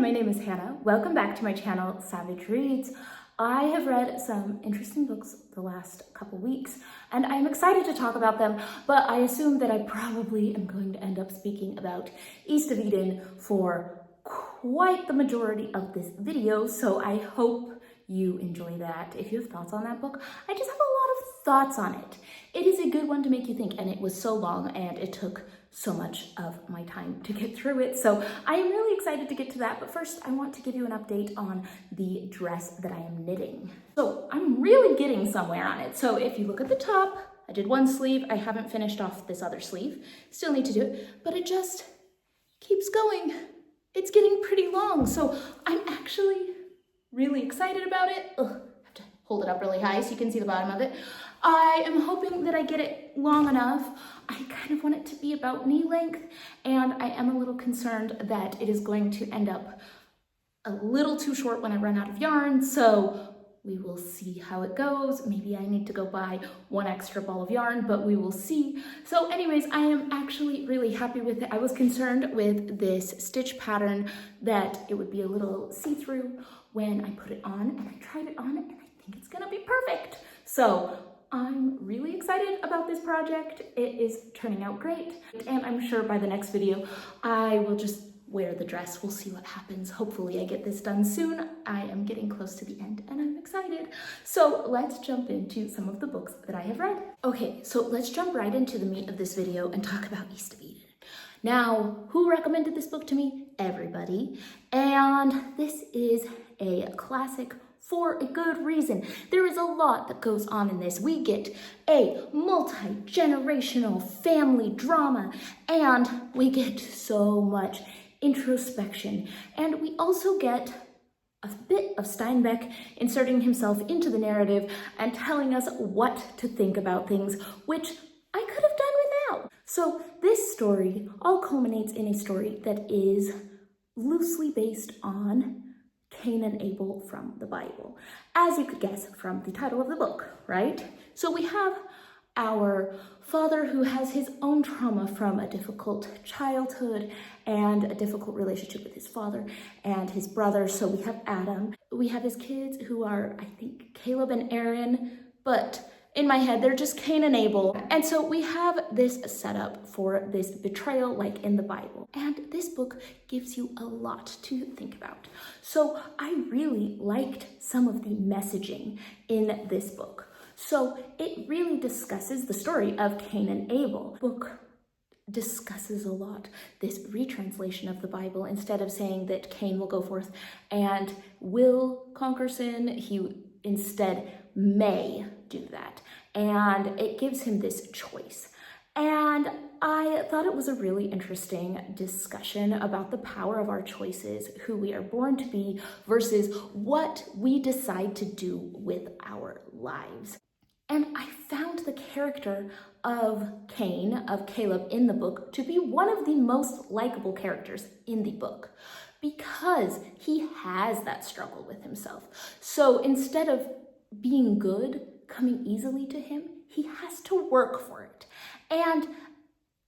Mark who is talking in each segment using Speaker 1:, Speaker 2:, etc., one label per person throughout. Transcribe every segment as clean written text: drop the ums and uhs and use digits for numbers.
Speaker 1: my name is Hannah. Welcome back to my channel, Savage Reads. I have read some interesting books the last couple weeks, and I'm excited to talk about them, but I assume that I probably am going to end up speaking about East of Eden for quite the majority of this video, so I hope you enjoy that. If you have thoughts on that book, I just have a lot of thoughts on it. It is a good one to make you think, and it was so long, and it took so much of my time to get through it. So I am really excited to get to that. But first, I want to give you an update on the dress that I am knitting. So I'm really getting somewhere on it. So if you look at the top, I did one sleeve. I haven't finished off this other sleeve. Still need to do it, but it just keeps going. It's getting pretty long. So I'm actually really excited about it. Ugh, I have to hold it up really high so you can see the bottom of it. I am hoping that I get it long enough. I kind of want it to be about knee length, and I am a little concerned that it is going to end up a little too short when I run out of yarn, so we will see how it goes. Maybe I need to go buy one extra ball of yarn, but we will see. So anyways, I am actually really happy with it. I was concerned with this stitch pattern that it would be a little see-through when I put it on, and I tried it on, and I think it's gonna be perfect. So I'm really excited about this project. It is turning out great, and I'm sure by the next video I will just wear the dress. We'll see what happens. Hopefully I get this done soon. I am getting close to the end and I'm excited. So let's jump into some of the books that I have read. Okay, so let's jump right into the meat of this video and talk about East of Eden. Now, who recommended this book to me? Everybody. And this is a classic for a good reason. There is a lot that goes on in this. We get a multi-generational family drama, and we get so much introspection. And we also get a bit of Steinbeck inserting himself into the narrative and telling us what to think about things, which I could have done without. So this story all culminates in a story that is loosely based on Cain and Abel from the Bible, as you could guess from the title of the book, right? So we have our father who has his own trauma from a difficult childhood and a difficult relationship with his father and his brother. So we have Adam. We have his kids who are, I think, Caleb and Aaron, but in my head, they're just Cain and Abel. And so we have this setup for this betrayal like in the Bible. And this book gives you a lot to think about. So I really liked some of the messaging in this book. So it really discusses the story of Cain and Abel. The book discusses a lot this retranslation of the Bible. Instead of saying that Cain will go forth and will conquer sin, he instead may do that. And it gives him this choice. And I thought it was a really interesting discussion about the power of our choices, who we are born to be versus what we decide to do with our lives. And I found the character of Cain, of Caleb in the book, to be one of the most likable characters in the book because he has that struggle with himself. So instead of being good coming easily to him, he has to work for it. And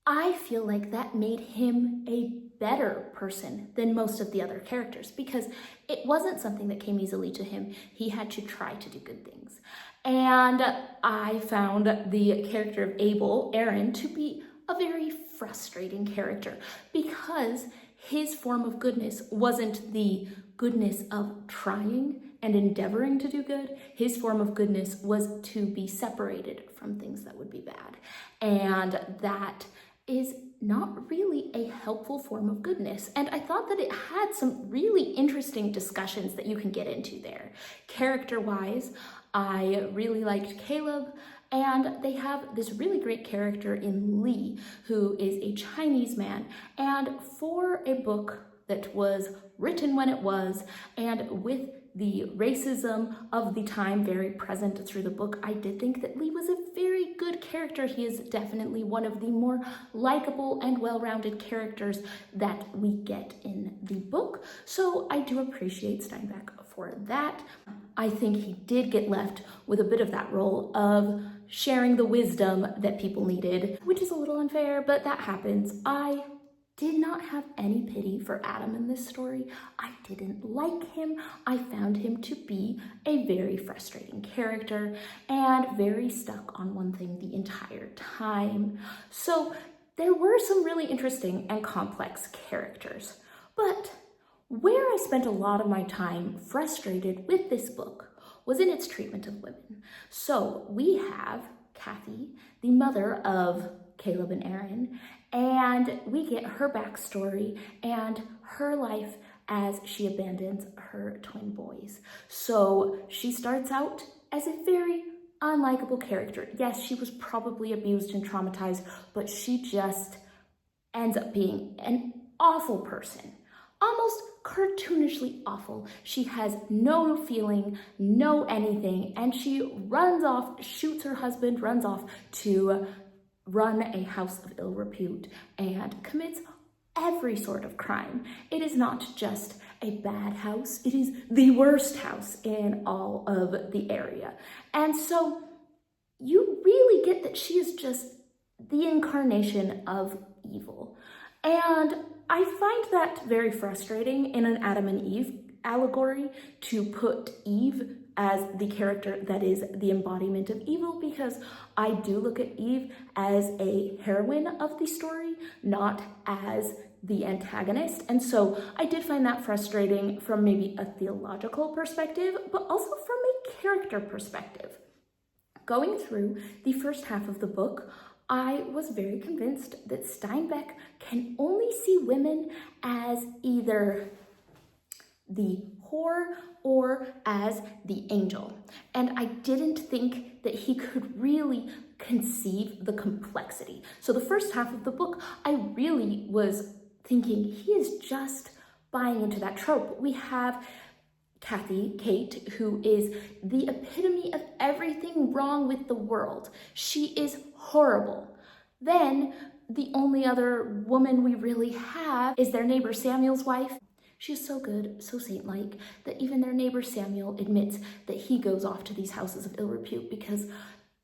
Speaker 1: I feel like that made him a better person than most of the other characters because it wasn't something that came easily to him. He had to try to do good things. And I found the character of Abel, Aaron, to be a very frustrating character because his form of goodness wasn't the goodness of trying and endeavoring to do good. His form of goodness was to be separated from things that would be bad. And that is not really a helpful form of goodness. And I thought that it had some really interesting discussions that you can get into there. Character-wise, I really liked Caleb, and they have this really great character in Lee, who is a Chinese man. And for a book that was written when it was, and with the racism of the time very present through the book, I did think that Lee was a very good character. He is definitely one of the more likable and well-rounded characters that we get in the book. So I do appreciate Steinbeck for that. I think he did get left with a bit of that role of sharing the wisdom that people needed, which is a little unfair, but that happens. I did not have any pity for Adam in this story. I didn't like him. I found him to be a very frustrating character and very stuck on one thing the entire time. So there were some really interesting and complex characters. But where I spent a lot of my time frustrated with this book was in its treatment of women. So we have Kathy, the mother of Caleb and Aaron, and we get her backstory and her life as she abandons her twin boys. So she starts out as a very unlikable character. Yes, she was probably abused and traumatized, but she just ends up being an awful person. Almost cartoonishly awful. She has no feeling, no anything, and she runs off, shoots her husband, runs off to run a house of ill repute and commits every sort of crime. It is not just a bad house, it is the worst house in all of the area. And so you really get that she is just the incarnation of evil. And I find that very frustrating in an Adam and Eve allegory to put Eve as the character that is the embodiment of evil, because I do look at Eve as a heroine of the story, not as the antagonist. And so I did find that frustrating from maybe a theological perspective, but also from a character perspective. Going through the first half of the book, I was very convinced that Steinbeck can only see women as either the whore or as the angel. And I didn't think that he could really conceive the complexity. So the first half of the book, I really was thinking he is just buying into that trope. We have Kathy, Kate, who is the epitome of everything wrong with the world. She is horrible. Then the only other woman we really have is their neighbor Samuel's wife. She is so good, so saint-like, that even their neighbor Samuel admits that he goes off to these houses of ill repute because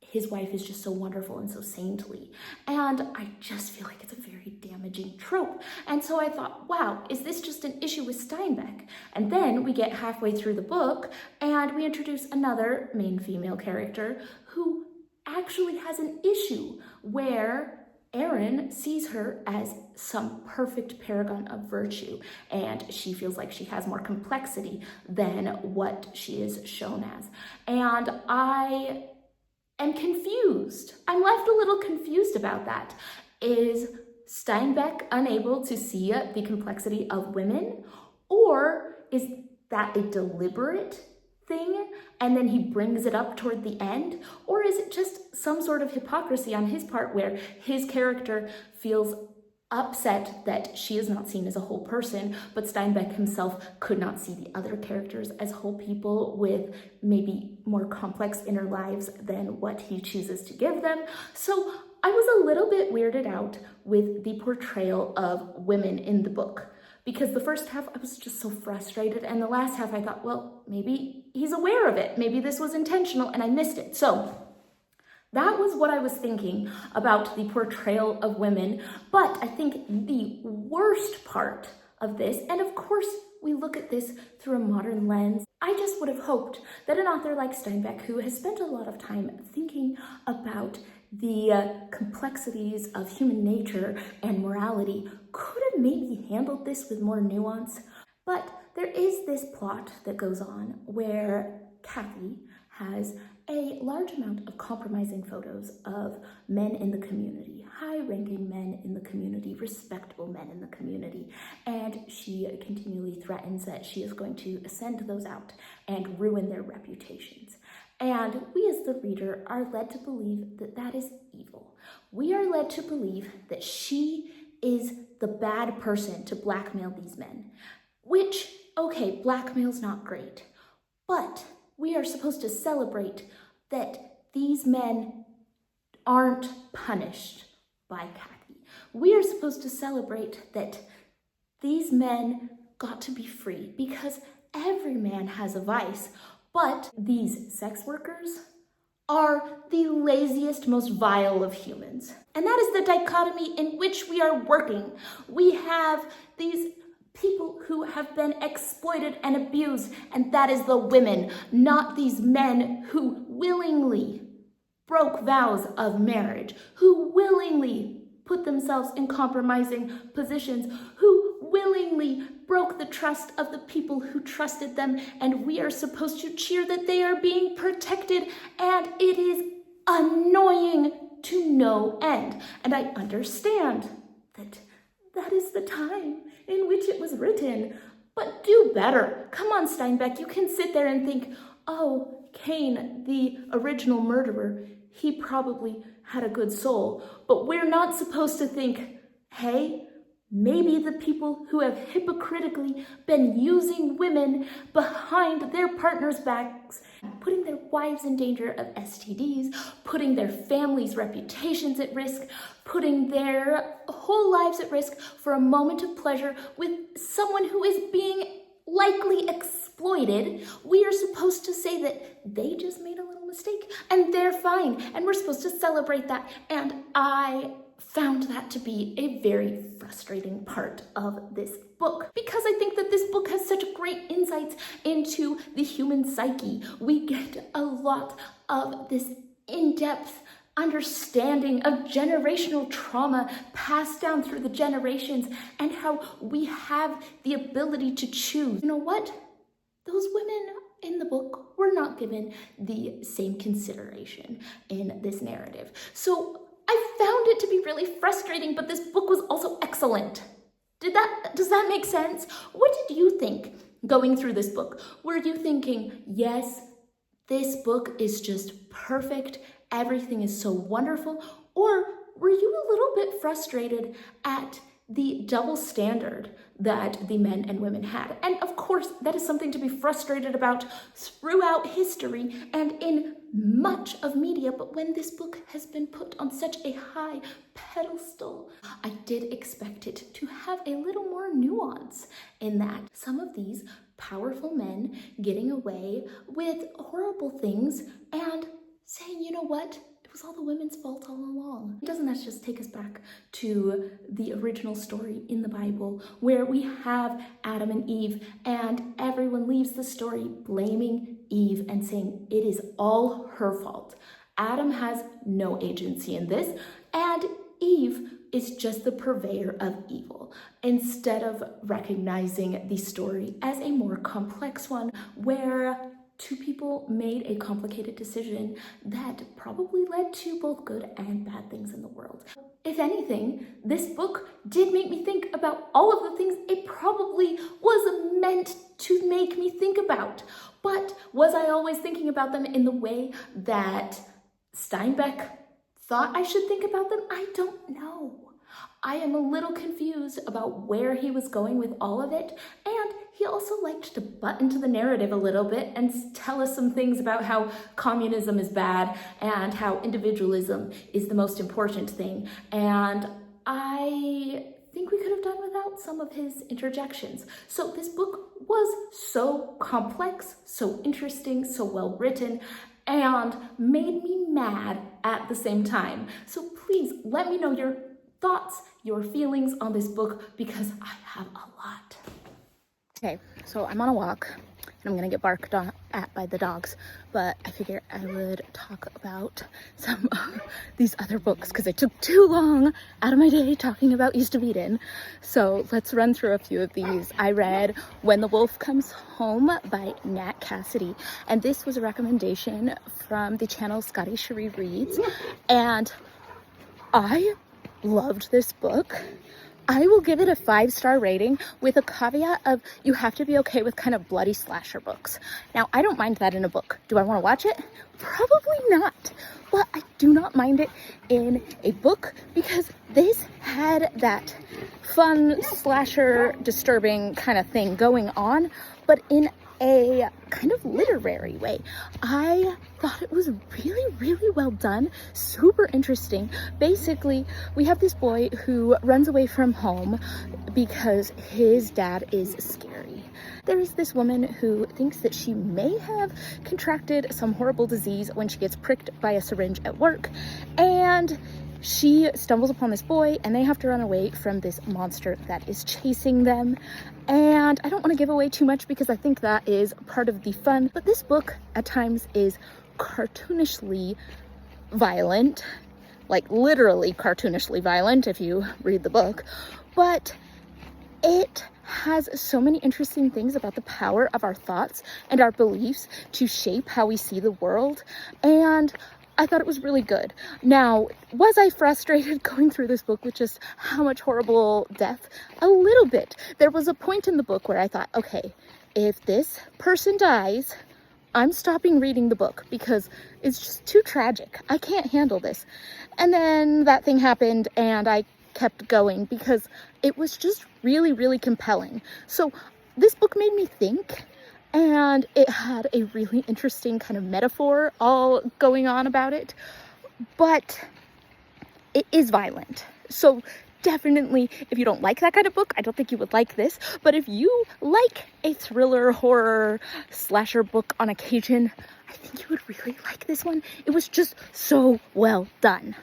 Speaker 1: his wife is just so wonderful and so saintly. And I just feel like it's a very damaging trope. And so I thought, wow, is this just an issue with Steinbeck? And then we get halfway through the book and we introduce another main female character who actually has an issue where Erin sees her as some perfect paragon of virtue, and she feels like she has more complexity than what she is shown as. And I am confused. I'm left a little confused about that. Is Steinbeck unable to see the complexity of women, or is that a deliberate thing and then he brings it up toward the end? Or is it just some sort of hypocrisy on his part where his character feels upset that she is not seen as a whole person, but Steinbeck himself could not see the other characters as whole people with maybe more complex inner lives than what he chooses to give them? So I was a little bit weirded out with the portrayal of women in the book, because the first half I was just so frustrated, and the last half I thought, well, maybe he's aware of it. Maybe this was intentional and I missed it. So that was what I was thinking about the portrayal of women. But I think the worst part of this, and of course we look at this through a modern lens, I just would have hoped that an author like Steinbeck, who has spent a lot of time thinking about the complexities of human nature and morality, could have maybe handled this with more nuance. But there is this plot that goes on where Kathy has a large amount of compromising photos of men in the community, high-ranking men in the community, respectable men in the community, and she continually threatens that she is going to send those out and ruin their reputations. And we as the reader are led to believe that that is evil. We are led to believe that she is the bad person to blackmail these men, which, okay, blackmail's not great, but we are supposed to celebrate that these men aren't punished by Kathy. We are supposed to celebrate that these men got to be free, because every man has a vice, but these sex workers are the laziest, most vile of humans. And that is the dichotomy in which we are working. We have these people who have been exploited and abused, and that is the women, not these men who willingly broke vows of marriage, who willingly put themselves in compromising positions, who willingly broke the trust of the people who trusted them, and we are supposed to cheer that they are being protected, and it is annoying to no end. And I understand that that is the time in which it was written, but do better. Come on, Steinbeck, you can sit there and think, oh, Cain, the original murderer, he probably had a good soul. But we're not supposed to think, hey, maybe the people who have hypocritically been using women behind their partners' backs, putting their wives in danger of STDs, putting their families' reputations at risk, putting their whole lives at risk for a moment of pleasure with someone who is being likely exploited, we are supposed to say that they just made a little mistake and they're fine, and we're supposed to celebrate that. And I found that to be a very frustrating part of this book, because I think that this book has such great insights into the human psyche. We get a lot of this in-depth understanding of generational trauma passed down through the generations, and how we have the ability to choose. You know what? Those women in the book were not given the same consideration in this narrative. So I found it to be really frustrating, but this book was also excellent. Does that make sense? What did you think going through this book? Were you thinking, yes, this book is just perfect, everything is so wonderful? Or were you a little bit frustrated at the double standard that the men and women had? And of course, that is something to be frustrated about throughout history and in much of media, but when this book has been put on such a high pedestal, I did expect it to have a little more nuance in that some of these powerful men getting away with horrible things and saying, you know what? It was all the women's fault all along. Doesn't that just take us back to the original story in the Bible, where we have Adam and Eve, and everyone leaves the story blaming Eve and saying it is all her fault. Adam has no agency in this, and Eve is just the purveyor of evil, instead of recognizing the story as a more complex one, where two people made a complicated decision that probably led to both good and bad things in the world. If anything, this book did make me think about all of the things it probably was meant to make me think about. But was I always thinking about them in the way that Steinbeck thought I should think about them? I don't know. I am a little confused about where he was going with all of it, and he also liked to butt into the narrative a little bit and tell us some things about how communism is bad and how individualism is the most important thing. And I think we could have done without some of his interjections. So this book was so complex, so interesting, so well written, and made me mad at the same time. So please let me know your thoughts, your feelings on this book, because I have a lot. Okay, so I'm on a walk and I'm gonna get barked at by the dogs, but I figure I would talk about some of these other books because I took too long out of my day talking about East of Eden. So let's run through a few of these. I read When the Wolf Comes Home by Nat Cassidy, and this was a recommendation from the channel Scotty Cherie Reads, and I loved this book. I will give it a 5-star rating with a caveat of you have to be okay with kind of bloody slasher books. Now, I don't mind that in a book. Do I want to watch it? Probably not. But I do not mind it in a book because this had that fun slasher disturbing kind of thing going on, but in a kind of literary way. I thought it was really, really well done, super interesting. Basically, we have this boy who runs away from home because his dad is scary. There is this woman who thinks that she may have contracted some horrible disease when she gets pricked by a syringe at work, and she stumbles upon this boy and they have to run away from this monster that is chasing them. And I don't want to give away too much because I think that is part of the fun, but this book at times is cartoonishly violent, like literally cartoonishly violent if you read the book, but it has so many interesting things about the power of our thoughts and our beliefs to shape how we see the world, and I thought it was really good. Now, was I frustrated going through this book with just how much horrible death? A little bit. There was a point in the book where I thought, okay, if this person dies, I'm stopping reading the book because it's just too tragic. I can't handle this. And then that thing happened and I kept going because it was just really, really compelling. So this book made me think, and it had a really interesting kind of metaphor all going on about it, but it is violent. So definitely, if you don't like that kind of book, I don't think you would like this, but if you like a thriller, horror, slasher book on occasion, I think you would really like this one. It was just so well done.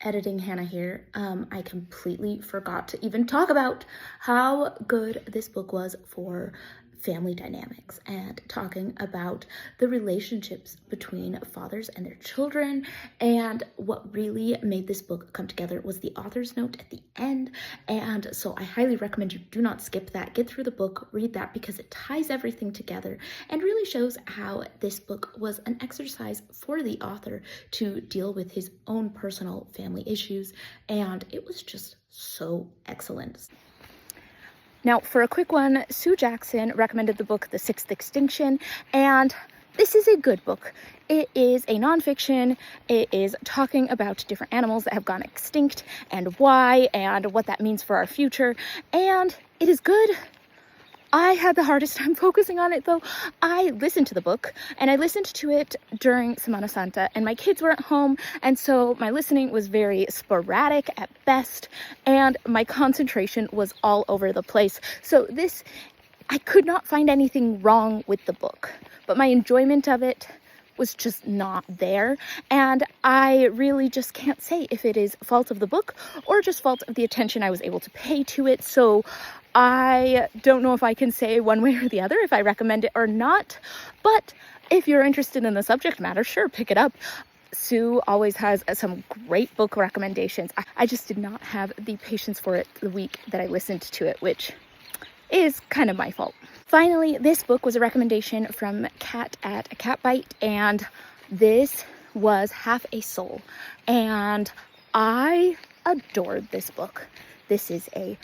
Speaker 1: Editing Hannah here. I completely forgot to even talk about how good this book was for family dynamics and talking about the relationships between fathers and their children. And what really made this book come together was the author's note at the end. And so I highly recommend you do not skip that. Get through the book, read that, because it ties everything together and really shows how this book was an exercise for the author to deal with his own personal family issues. And it was just so excellent. Now, for a quick one, Sue Jackson recommended the book The Sixth Extinction, and this is a good book. It is a nonfiction. It is talking about different animals that have gone extinct and why and what that means for our future, and it is good. I had the hardest time focusing on it though. I listened to the book and I listened to it during Semana Santa and my kids weren't home, and so my listening was very sporadic at best and my concentration was all over the place. So I could not find anything wrong with the book, but my enjoyment of it was just not there, and I really just can't say if it is fault of the book or just fault of the attention I was able to pay to it. So I don't know if I can say one way or the other if I recommend it or not, but if you're interested in the subject matter, sure, pick it up. Sue always has some great book recommendations. I just did not have the patience for it the week that I listened to it, which is kind of my fault. Finally, this book was a recommendation from Kat at A Cat Bite, and this was Half a Soul, and I adored this book. This is a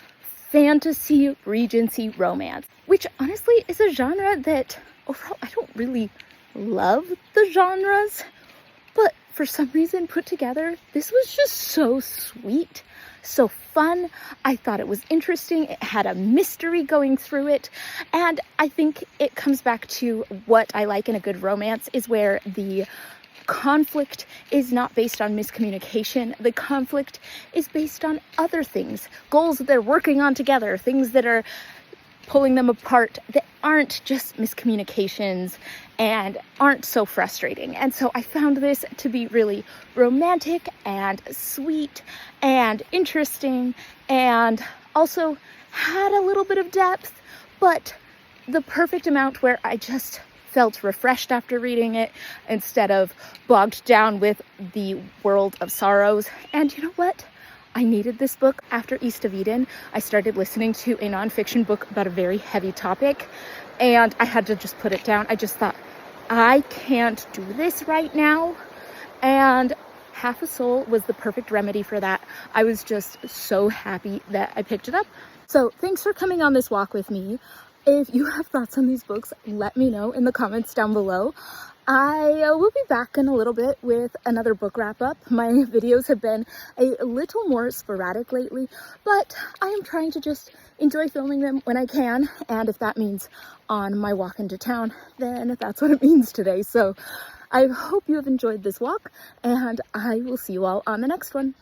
Speaker 1: fantasy Regency romance, which honestly is a genre that overall I don't really love the genres, but for some reason put together, this was just so sweet, so fun. I thought it was interesting. It had a mystery going through it, and I think it comes back to what I like in a good romance is where the conflict is not based on miscommunication. The conflict is based on other things, goals that they're working on together, things that are pulling them apart that aren't just miscommunications and aren't so frustrating. And so I found this to be really romantic and sweet and interesting, and also had a little bit of depth, but the perfect amount where I just felt refreshed after reading it instead of bogged down with the world of sorrows. And you know what? I needed this book. After East of Eden, I started listening to a nonfiction book about a very heavy topic, and I had to just put it down. I just thought, I can't do this right now. And Half a Soul was the perfect remedy for that. I was just so happy that I picked it up. So thanks for coming on this walk with me. If you have thoughts on these books, let me know in the comments down below. I will be back in a little bit with another book wrap up. My videos have been a little more sporadic lately, but I am trying to just enjoy filming them when I can, and if that means on my walk into town, then that's what it means today. So I hope you have enjoyed this walk, and I will see you all on the next one.